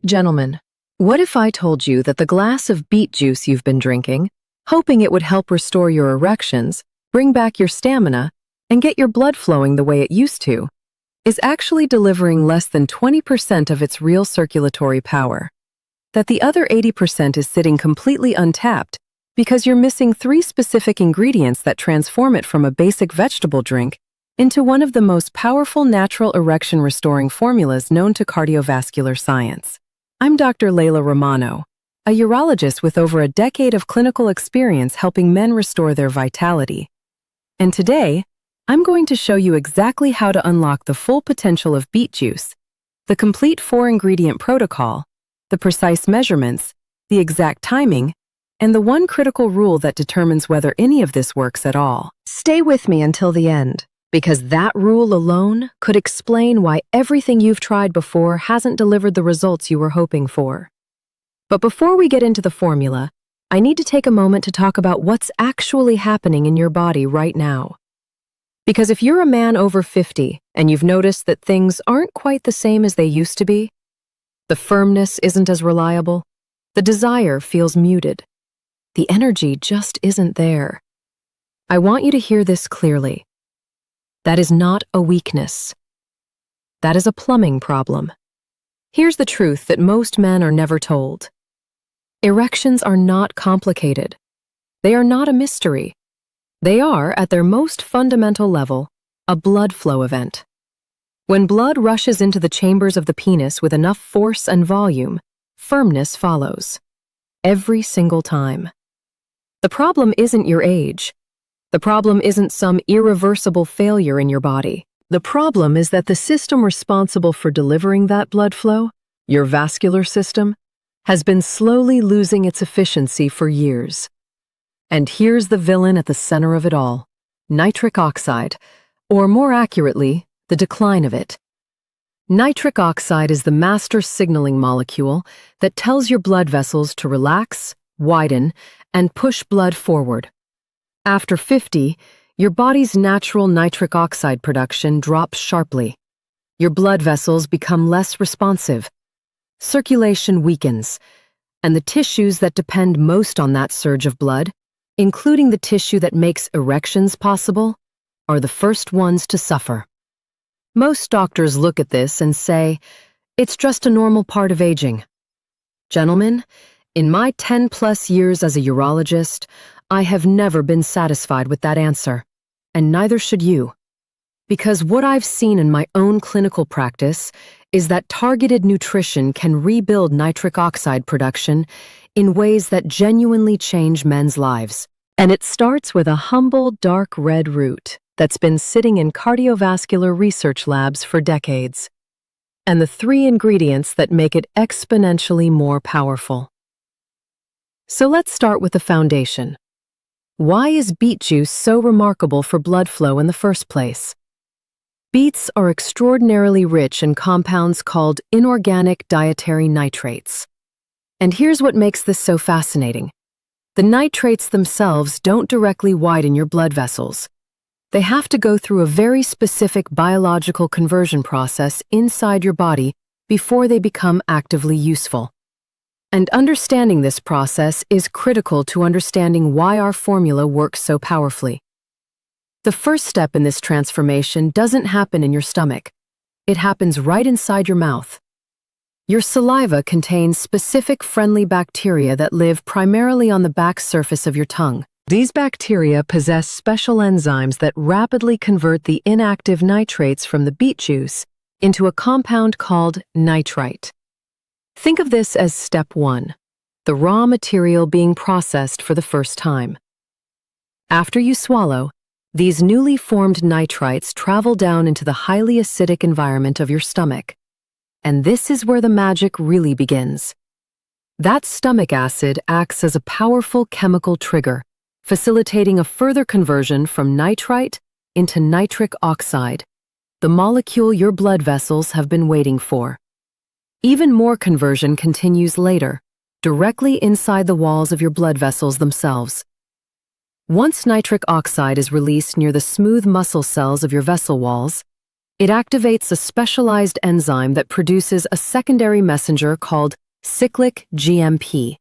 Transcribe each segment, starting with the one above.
Gentlemen, what if I told you that the glass of beet juice you've been drinking, hoping it would help restore your erections, bring back your stamina, and get your blood flowing the way it used to, is actually delivering less than 20% of its real circulatory power? That the other 80% is sitting completely untapped because you're missing three specific ingredients that transform it from a basic vegetable drink into one of the most powerful natural erection-restoring formulas known to cardiovascular science. I'm Dr. Layla Romano, a urologist with over a decade of clinical experience helping men restore their vitality. And today, I'm going to show you exactly how to unlock the full potential of beet juice, the complete 4-ingredient protocol, the precise measurements, the exact timing, and the one critical rule that determines whether any of this works at all. Stay with me until the end, because that rule alone could explain why everything you've tried before hasn't delivered the results you were hoping for. But before we get into the formula, I need to take a moment to talk about what's actually happening in your body right now. Because if you're a man over 50 and you've noticed that things aren't quite the same as they used to be, the firmness isn't as reliable, the desire feels muted, the energy just isn't there, I want you to hear this clearly. That is not a weakness. That is a plumbing problem. Here's the truth that most men are never told. Erections are not complicated. They are not a mystery. They are, at their most fundamental level, a blood flow event. When blood rushes into the chambers of the penis with enough force and volume, firmness follows. Every single time. The problem isn't your age. The problem isn't some irreversible failure in your body. The problem is that the system responsible for delivering that blood flow, your vascular system, has been slowly losing its efficiency for years. And here's the villain at the center of it all: nitric oxide, or more accurately, the decline of it. Nitric oxide is the master signaling molecule that tells your blood vessels to relax, widen, and push blood forward. After 50, your body's natural nitric oxide production drops sharply. Your blood vessels become less responsive. Circulation weakens, and the tissues that depend most on that surge of blood, including the tissue that makes erections possible, are the first ones to suffer. Most doctors look at this and say, it's just a normal part of aging. Gentlemen, in my 10+ years as a urologist, I have never been satisfied with that answer, and neither should you. Because what I've seen in my own clinical practice is that targeted nutrition can rebuild nitric oxide production in ways that genuinely change men's lives. And it starts with a humble dark red root that's been sitting in cardiovascular research labs for decades, and the 3 ingredients that make it exponentially more powerful. So let's start with the foundation. Why is beet juice so remarkable for blood flow in the first place? Beets are extraordinarily rich in compounds called inorganic dietary nitrates. And here's what makes this so fascinating. The nitrates themselves don't directly widen your blood vessels. They have to go through a very specific biological conversion process inside your body before they become actively useful. And understanding this process is critical to understanding why our formula works so powerfully. The first step in this transformation doesn't happen in your stomach. It happens right inside your mouth. Your saliva contains specific friendly bacteria that live primarily on the back surface of your tongue. These bacteria possess special enzymes that rapidly convert the inactive nitrates from the beet juice into a compound called nitrite. Think of this as step 1, the raw material being processed for the first time. After you swallow, these newly formed nitrites travel down into the highly acidic environment of your stomach. And this is where the magic really begins. That stomach acid acts as a powerful chemical trigger, facilitating a further conversion from nitrite into nitric oxide, the molecule your blood vessels have been waiting for. Even more conversion continues later, directly inside the walls of your blood vessels themselves. Once nitric oxide is released near the smooth muscle cells of your vessel walls, It activates a specialized enzyme that produces a secondary messenger called cyclic GMP.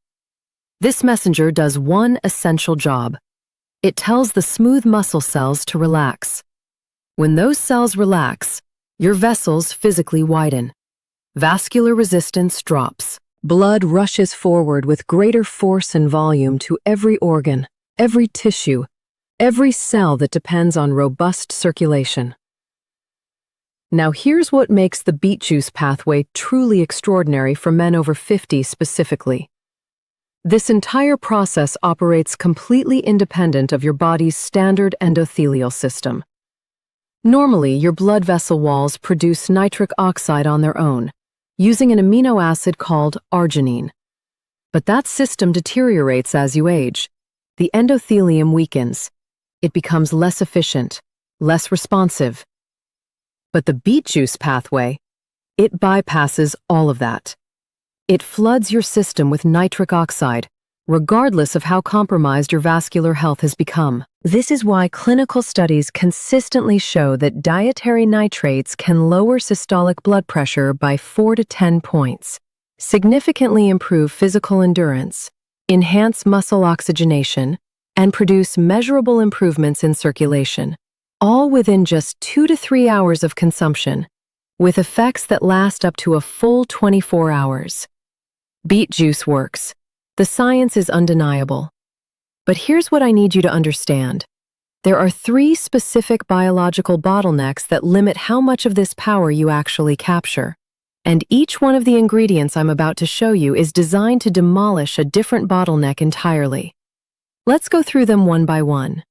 This messenger does one essential job. It tells the smooth muscle cells to relax. When those cells relax, your vessels physically widen. Vascular resistance drops. Blood rushes forward with greater force and volume to every organ, every tissue, every cell that depends on robust circulation. Now here's what makes the beet juice pathway truly extraordinary for men over 50 specifically. This entire process operates completely independent of your body's standard endothelial system. Normally, your blood vessel walls produce nitric oxide on their own, using an amino acid called arginine. But that system deteriorates as you age. The endothelium weakens. It becomes less efficient, less responsive. But the beet juice pathway, it bypasses all of that. It floods your system with nitric oxide, regardless of how compromised your vascular health has become. This is why clinical studies consistently show that dietary nitrates can lower systolic blood pressure by 4 to 10 points, significantly improve physical endurance, enhance muscle oxygenation, and produce measurable improvements in circulation, all within just 2 to 3 hours of consumption, with effects that last up to a full 24 hours. Beet juice works. The science is undeniable. But here's what I need you to understand. There are 3 specific biological bottlenecks that limit how much of this power you actually capture. And each one of the ingredients I'm about to show you is designed to demolish a different bottleneck entirely. Let's go through them one by one.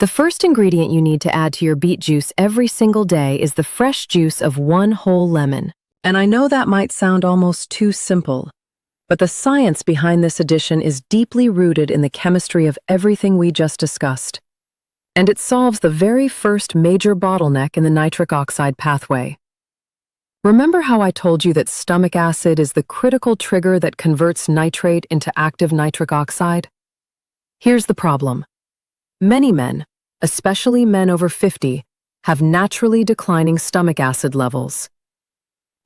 The first ingredient you need to add to your beet juice every single day is the fresh juice of 1 whole lemon. And I know that might sound almost too simple, but the science behind this addition is deeply rooted in the chemistry of everything we just discussed. And it solves the very first major bottleneck in the nitric oxide pathway. Remember how I told you that stomach acid is the critical trigger that converts nitrate into active nitric oxide? Here's the problem. Many men, especially men over 50, have naturally declining stomach acid levels.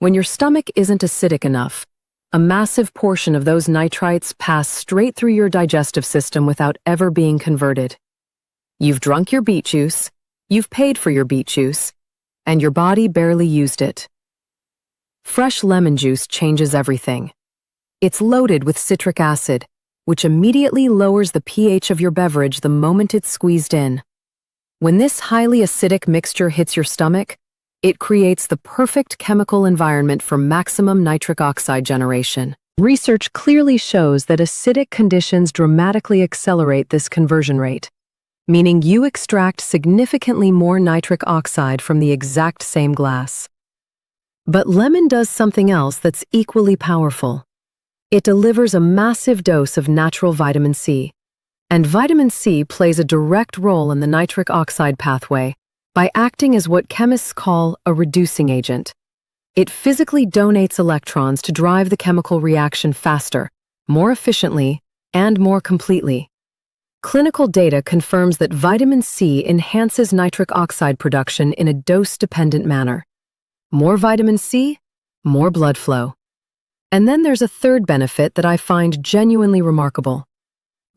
When your stomach isn't acidic enough, a massive portion of those nitrites pass straight through your digestive system without ever being converted. You've drunk your beet juice, you've paid for your beet juice, and your body barely used it. Fresh lemon juice changes everything. It's loaded with citric acid, which immediately lowers the pH of your beverage the moment it's squeezed in. When this highly acidic mixture hits your stomach, it creates the perfect chemical environment for maximum nitric oxide generation. Research clearly shows that acidic conditions dramatically accelerate this conversion rate, meaning you extract significantly more nitric oxide from the exact same glass. But lemon does something else that's equally powerful. It delivers a massive dose of natural vitamin C, and vitamin C plays a direct role in the nitric oxide pathway by acting as what chemists call a reducing agent. It physically donates electrons to drive the chemical reaction faster, more efficiently, and more completely. Clinical data confirms that vitamin C enhances nitric oxide production in a dose-dependent manner. More vitamin C, more blood flow. And then there's a third benefit that I find genuinely remarkable.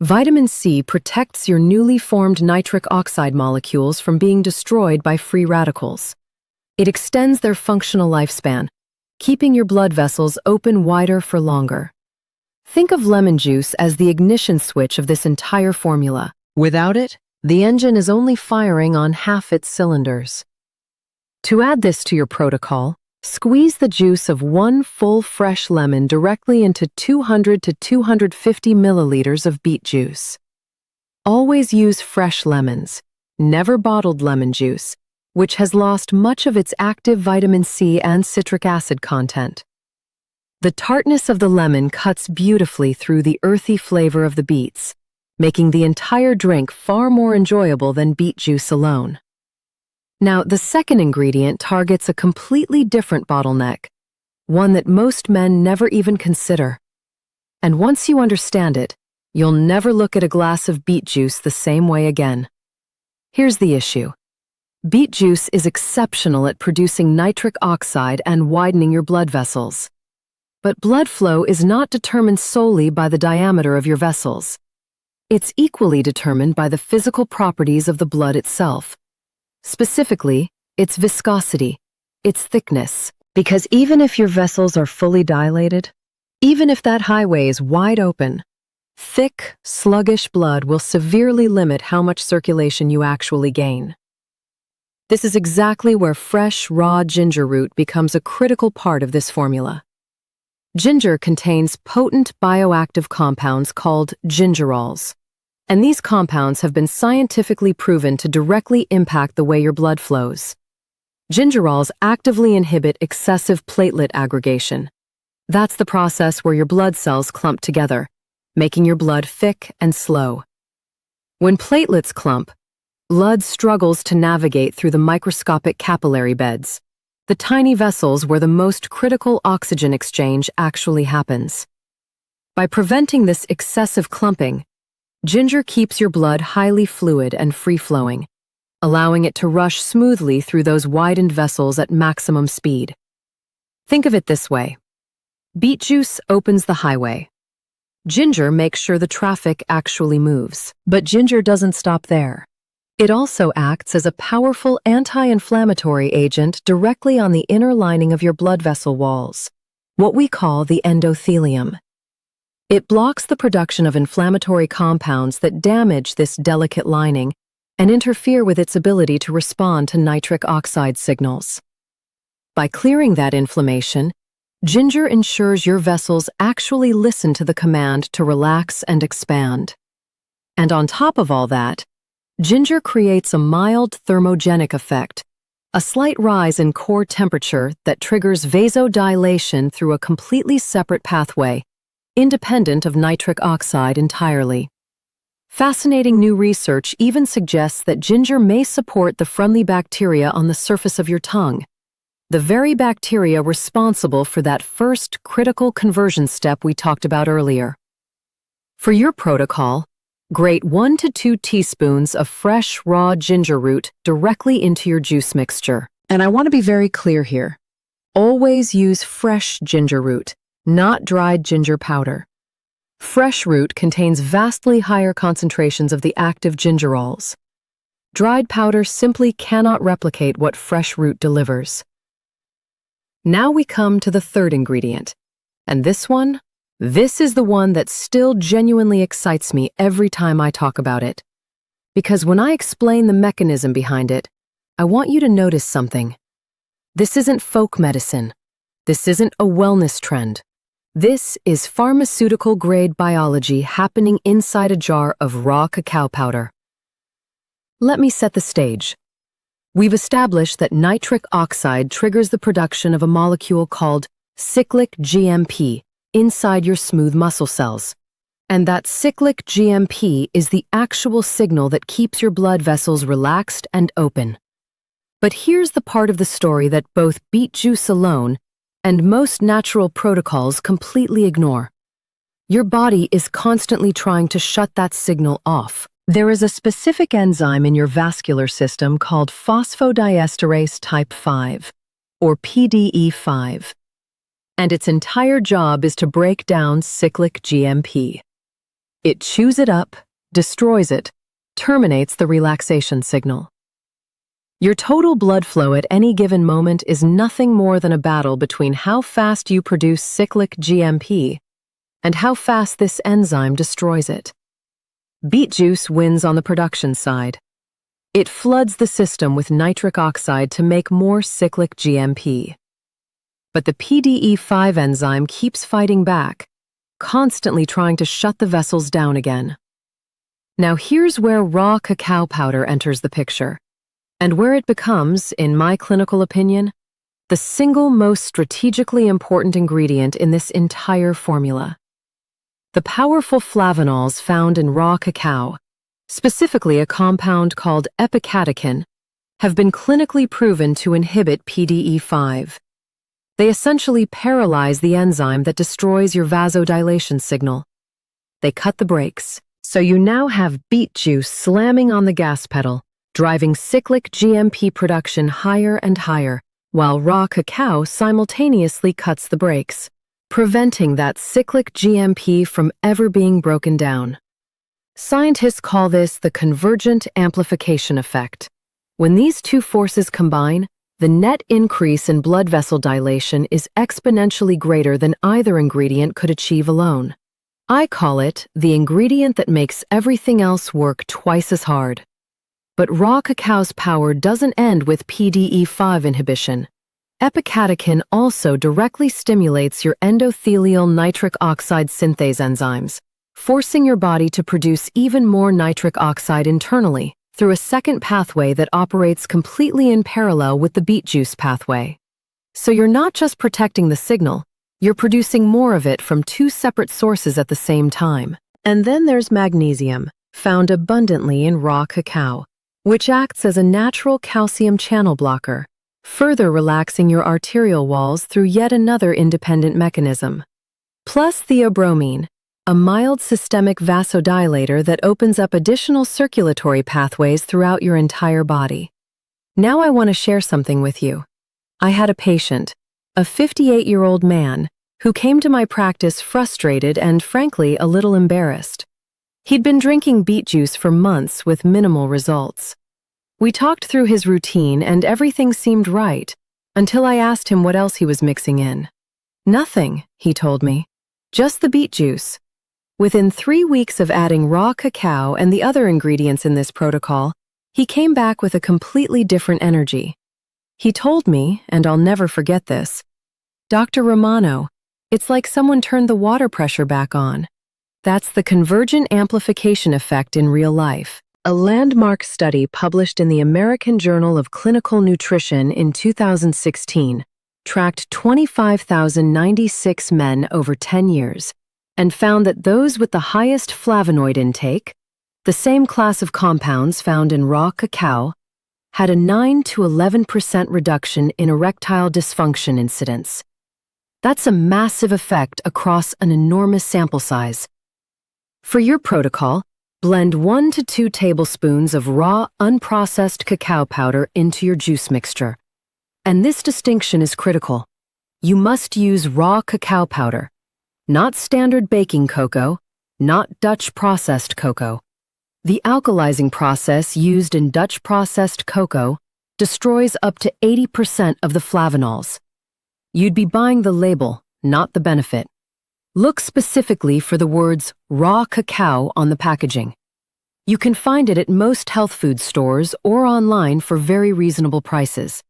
Vitamin C protects your newly formed nitric oxide molecules from being destroyed by free radicals. It extends their functional lifespan, keeping your blood vessels open wider for longer. Think of lemon juice as the ignition switch of this entire formula. Without it, the engine is only firing on half its cylinders. To add this to your protocol, squeeze the juice of 1 full fresh lemon directly into 200 to 250 milliliters of beet juice. Always use fresh lemons, never bottled lemon juice, which has lost much of its active vitamin C and citric acid content. The tartness of the lemon cuts beautifully through the earthy flavor of the beets, making the entire drink far more enjoyable than beet juice alone. Now, the second ingredient targets a completely different bottleneck, one that most men never even consider. And once you understand it, you'll never look at a glass of beet juice the same way again. Here's the issue. Beet juice is exceptional at producing nitric oxide and widening your blood vessels. But blood flow is not determined solely by the diameter of your vessels. It's equally determined by the physical properties of the blood itself. Specifically, its viscosity, its thickness. Because even if your vessels are fully dilated, even if that highway is wide open, thick, sluggish blood will severely limit how much circulation you actually gain. This is exactly where fresh, raw ginger root becomes a critical part of this formula. Ginger contains potent bioactive compounds called gingerols, and these compounds have been scientifically proven to directly impact the way your blood flows. Gingerols actively inhibit excessive platelet aggregation. That's the process where your blood cells clump together, making your blood thick and slow. When platelets clump, blood struggles to navigate through the microscopic capillary beds, the tiny vessels where the most critical oxygen exchange actually happens. By preventing this excessive clumping, ginger keeps your blood highly fluid and free-flowing, allowing it to rush smoothly through those widened vessels at maximum speed. Think of it this way. Beet juice opens the highway. Ginger makes sure the traffic actually moves. But ginger doesn't stop there. It also acts as a powerful anti-inflammatory agent directly on the inner lining of your blood vessel walls, what we call the endothelium. It blocks the production of inflammatory compounds that damage this delicate lining and interfere with its ability to respond to nitric oxide signals. By clearing that inflammation, ginger ensures your vessels actually listen to the command to relax and expand. And on top of all that, ginger creates a mild thermogenic effect, a slight rise in core temperature that triggers vasodilation through a completely separate pathway, independent of nitric oxide entirely. Fascinating new research even suggests that ginger may support the friendly bacteria on the surface of your tongue, the very bacteria responsible for that first critical conversion step we talked about earlier. For your protocol, grate 1 to 2 teaspoons of fresh, raw ginger root directly into your juice mixture. And I want to be very clear here. Always use fresh ginger root, not dried ginger powder. Fresh root contains vastly higher concentrations of the active gingerols. Dried powder simply cannot replicate what fresh root delivers. Now we come to the third ingredient, and this is the one that still genuinely excites me every time I talk about it. Because when I explain the mechanism behind it, I want you to notice something. This isn't folk medicine. This isn't a wellness trend. This is pharmaceutical-grade biology happening inside a jar of raw cacao powder. Let me set the stage. We've established that nitric oxide triggers the production of a molecule called cyclic GMP inside your smooth muscle cells. And that cyclic GMP is the actual signal that keeps your blood vessels relaxed and open. But here's the part of the story that both beet juice alone and most natural protocols completely ignore. Your body is constantly trying to shut that signal off. There is a specific enzyme in your vascular system called phosphodiesterase type 5, or PDE5, and its entire job is to break down cyclic GMP. It chews it up, destroys it, terminates the relaxation signal. Your total blood flow at any given moment is nothing more than a battle between how fast you produce cyclic GMP and how fast this enzyme destroys it. Beet juice wins on the production side. It floods the system with nitric oxide to make more cyclic GMP. But the PDE5 enzyme keeps fighting back, constantly trying to shut the vessels down again. Now here's where raw cacao powder enters the picture, and where it becomes, in my clinical opinion, the single most strategically important ingredient in this entire formula. The powerful flavonols found in raw cacao, specifically a compound called epicatechin, have been clinically proven to inhibit PDE5. They essentially paralyze the enzyme that destroys your vasodilation signal. They cut the brakes, so you now have beet juice slamming on the gas pedal, driving cyclic GMP production higher and higher, while raw cacao simultaneously cuts the brakes, preventing that cyclic GMP from ever being broken down. Scientists call this the convergent amplification effect. When these two forces combine, the net increase in blood vessel dilation is exponentially greater than either ingredient could achieve alone. I call it the ingredient that makes everything else work twice as hard. But raw cacao's power doesn't end with PDE5 inhibition. Epicatechin also directly stimulates your endothelial nitric oxide synthase enzymes, forcing your body to produce even more nitric oxide internally through a second pathway that operates completely in parallel with the beet juice pathway. So you're not just protecting the signal, you're producing more of it from two separate sources at the same time. And then there's magnesium, found abundantly in raw cacao, which acts as a natural calcium channel blocker, further relaxing your arterial walls through yet another independent mechanism. Plus theobromine, a mild systemic vasodilator that opens up additional circulatory pathways throughout your entire body. Now I want to share something with you. I had a patient, a 58-year-old man, who came to my practice frustrated and, frankly, a little embarrassed. He'd been drinking beet juice for months with minimal results. We talked through his routine and everything seemed right, until I asked him what else he was mixing in. Nothing, he told me. Just the beet juice. Within 3 weeks of adding raw cacao and the other ingredients in this protocol, he came back with a completely different energy. He told me, and I'll never forget this, "Dr. Romano, it's like someone turned the water pressure back on." That's the convergent amplification effect in real life. A landmark study published in the American Journal of Clinical Nutrition in 2016 tracked 25,096 men over 10 years and found that those with the highest flavonoid intake, the same class of compounds found in raw cacao, had a 9 to 11% reduction in erectile dysfunction incidence. That's a massive effect across an enormous sample size. For your protocol, blend 1 to 2 tablespoons of raw, unprocessed cacao powder into your juice mixture. And this distinction is critical. You must use raw cacao powder, not standard baking cocoa, not Dutch processed cocoa. The alkalizing process used in Dutch processed cocoa destroys up to 80% of the flavonols. You'd be buying the label, not the benefit. Look specifically for the words raw cacao on the packaging. You can find it at most health food stores or online for very reasonable prices.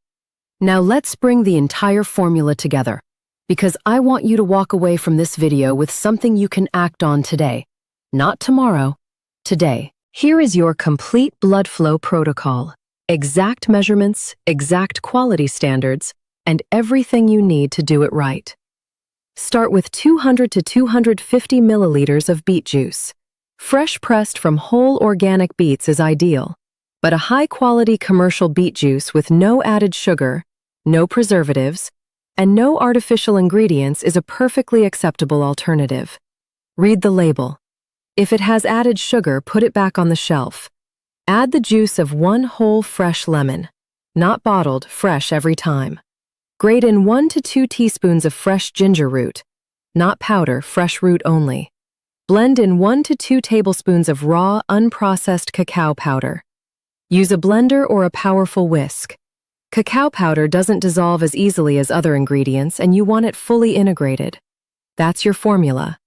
Now let's bring the entire formula together, because I want you to walk away from this video with something you can act on today, not tomorrow, today. Here is your complete blood flow protocol, exact measurements, exact quality standards, and everything you need to do it right. Start with 200 to 250 milliliters of beet juice. Fresh pressed from whole organic beets is ideal, but a high-quality commercial beet juice with no added sugar, no preservatives, and no artificial ingredients is a perfectly acceptable alternative. Read the label. If it has added sugar, put it back on the shelf. Add the juice of 1 whole fresh lemon, not bottled, fresh every time. Grate in 1 to 2 teaspoons of fresh ginger root, not powder, fresh root only. Blend in 1 to 2 tablespoons of raw, unprocessed cacao powder. Use a blender or a powerful whisk. Cacao powder doesn't dissolve as easily as other ingredients, and you want it fully integrated. That's your formula.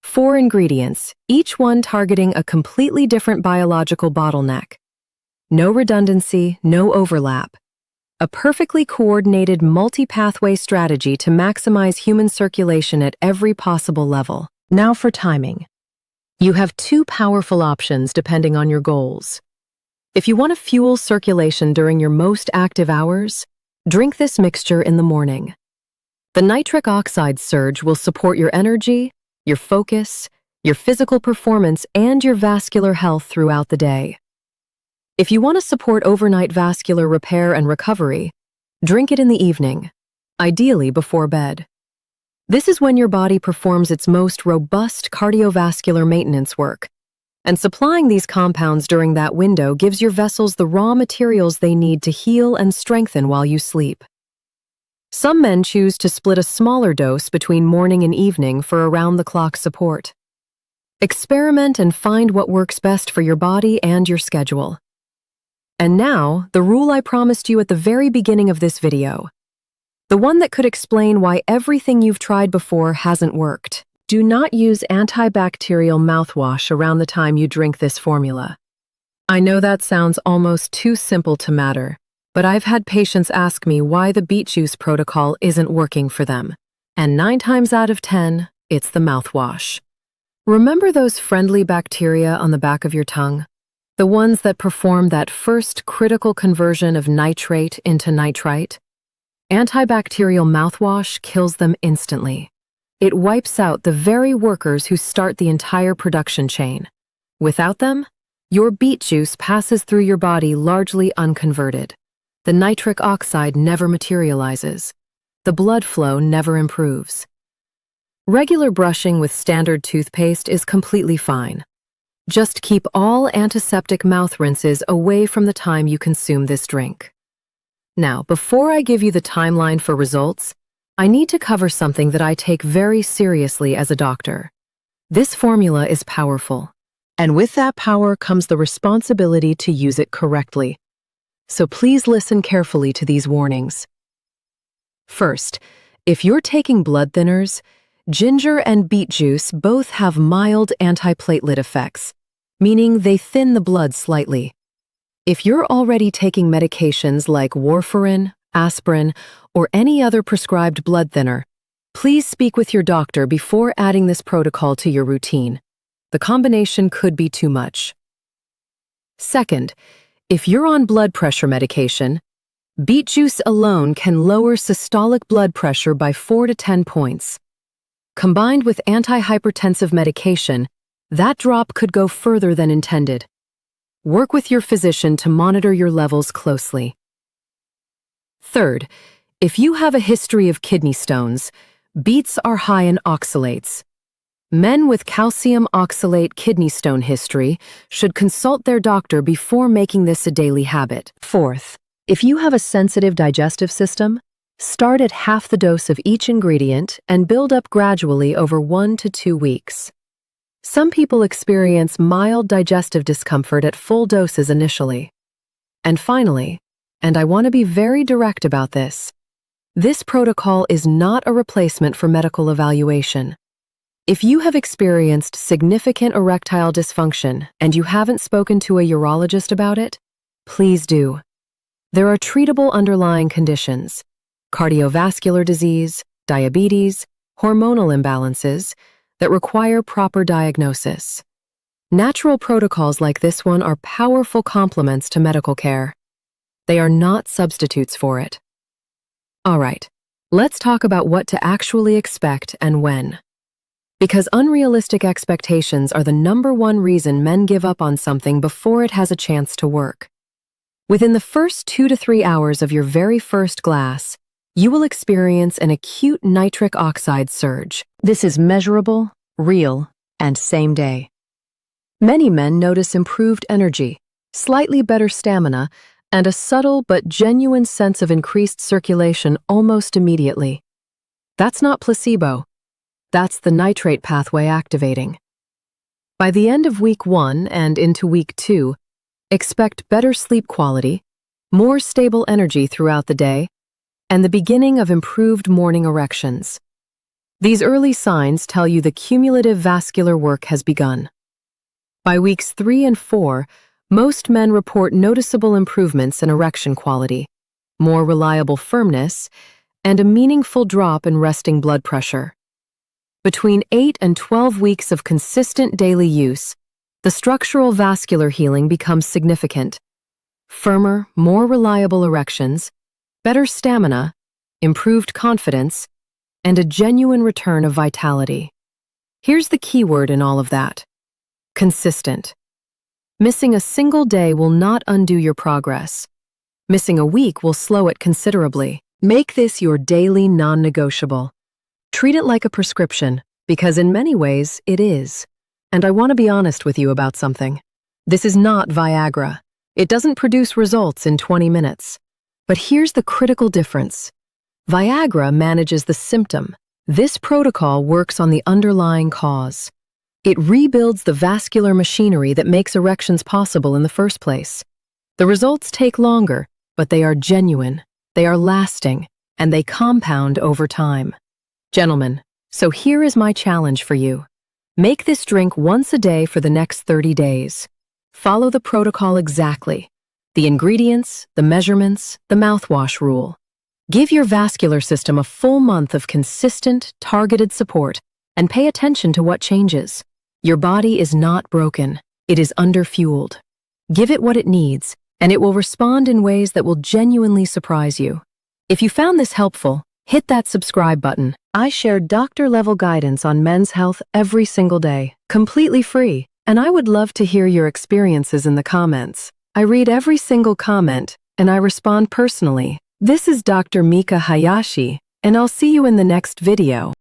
4 ingredients, each one targeting a completely different biological bottleneck. No redundancy, no overlap. A perfectly coordinated multi-pathway strategy to maximize human circulation at every possible level. Now for timing. You have 2 powerful options depending on your goals. If you want to fuel circulation during your most active hours, drink this mixture in the morning. The nitric oxide surge will support your energy, your focus, your physical performance, and your vascular health throughout the day. If you want to support overnight vascular repair and recovery, drink it in the evening, ideally before bed. This is when your body performs its most robust cardiovascular maintenance work, And supplying these compounds during that window gives your vessels the raw materials they need to heal and strengthen while you sleep. Some men choose to split a smaller dose between morning and evening for around-the-clock support. Experiment and find what works best for your body and your schedule. And now, the rule I promised you at the very beginning of this video. The one that could explain why everything you've tried before hasn't worked. Do not use antibacterial mouthwash around the time you drink this formula. I know that sounds almost too simple to matter, but I've had patients ask me why the beet juice protocol isn't working for them. And 9 times out of 10, it's the mouthwash. Remember those friendly bacteria on the back of your tongue? The ones that perform that first critical conversion of nitrate into nitrite? Antibacterial mouthwash kills them instantly. It wipes out the very workers who start the entire production chain. Without them, your beet juice passes through your body largely unconverted. The nitric oxide never materializes. The blood flow never improves. Regular brushing with standard toothpaste is completely fine. Just keep all antiseptic mouth rinses away from the time you consume this drink. Now, before I give you the timeline for results, I need to cover something that I take very seriously as a doctor. This formula is powerful, and with that power comes the responsibility to use it correctly. So please listen carefully to these warnings. First, if you're taking blood thinners, ginger and beet juice both have mild antiplatelet effects, meaning they thin the blood slightly. If you're already taking medications like warfarin, aspirin, or any other prescribed blood thinner, please speak with your doctor before adding this protocol to your routine. The combination could be too much. Second, if you're on blood pressure medication, beet juice alone can lower systolic blood pressure by 4 to 10 points. Combined with antihypertensive medication, that drop could go further than intended. Work with your physician to monitor your levels closely. Third, if you have a history of kidney stones, beets are high in oxalates. Men with calcium oxalate kidney stone history should consult their doctor before making this a daily habit. Fourth, if you have a sensitive digestive system, start at half the dose of each ingredient and build up gradually over 1 to 2 weeks. Some people experience mild digestive discomfort at full doses initially. And finally, and I want to be very direct about this protocol is not a replacement for medical evaluation. If you have experienced significant erectile dysfunction and you haven't spoken to a urologist about it, please do. There are treatable underlying conditions: cardiovascular disease, diabetes, hormonal imbalances that require proper diagnosis. Natural protocols like this one are powerful complements to medical care. They are not substitutes for it. All right, let's talk about what to actually expect and when. Because unrealistic expectations are the #1 reason men give up on something before it has a chance to work. Within the first 2 to 3 hours of your very first glass, you will experience an acute nitric oxide surge. This is measurable, real, and same day. Many men notice improved energy, slightly better stamina, and a subtle but genuine sense of increased circulation almost immediately. That's not placebo. That's the nitrate pathway activating. By the end of week 1 and into week 2, expect better sleep quality, more stable energy throughout the day, and the beginning of improved morning erections. These early signs tell you the cumulative vascular work has begun. By weeks 3 and 4, most men report noticeable improvements in erection quality, more reliable firmness, and a meaningful drop in resting blood pressure. Between 8 and 12 weeks of consistent daily use, the structural vascular healing becomes significant. Firmer, more reliable erections, better stamina, improved confidence, and a genuine return of vitality. Here's the key word in all of that: consistent. Missing a single day will not undo your progress. Missing a week will slow it considerably. Make this your daily non-negotiable. Treat it like a prescription, because in many ways, it is. And I want to be honest with you about something. This is not Viagra. It doesn't produce results in 20 minutes. But here's the critical difference. Viagra manages the symptom. This protocol works on the underlying cause. It rebuilds the vascular machinery that makes erections possible in the first place. The results take longer, but they are genuine, they are lasting, and they compound over time. Gentlemen, so here is my challenge for you. Make this drink once a day for the next 30 days. Follow the protocol exactly. The ingredients, the measurements, the mouthwash rule. Give your vascular system a full month of consistent, targeted support, and pay attention to what changes. Your body is not broken. It is underfueled. Give it what it needs, and it will respond in ways that will genuinely surprise you. If you found this helpful, hit that subscribe button. I share doctor-level guidance on men's health every single day, completely free, and I would love to hear your experiences in the comments. I read every single comment, and I respond personally. This is Dr. Mika Hayashi, and I'll see you in the next video.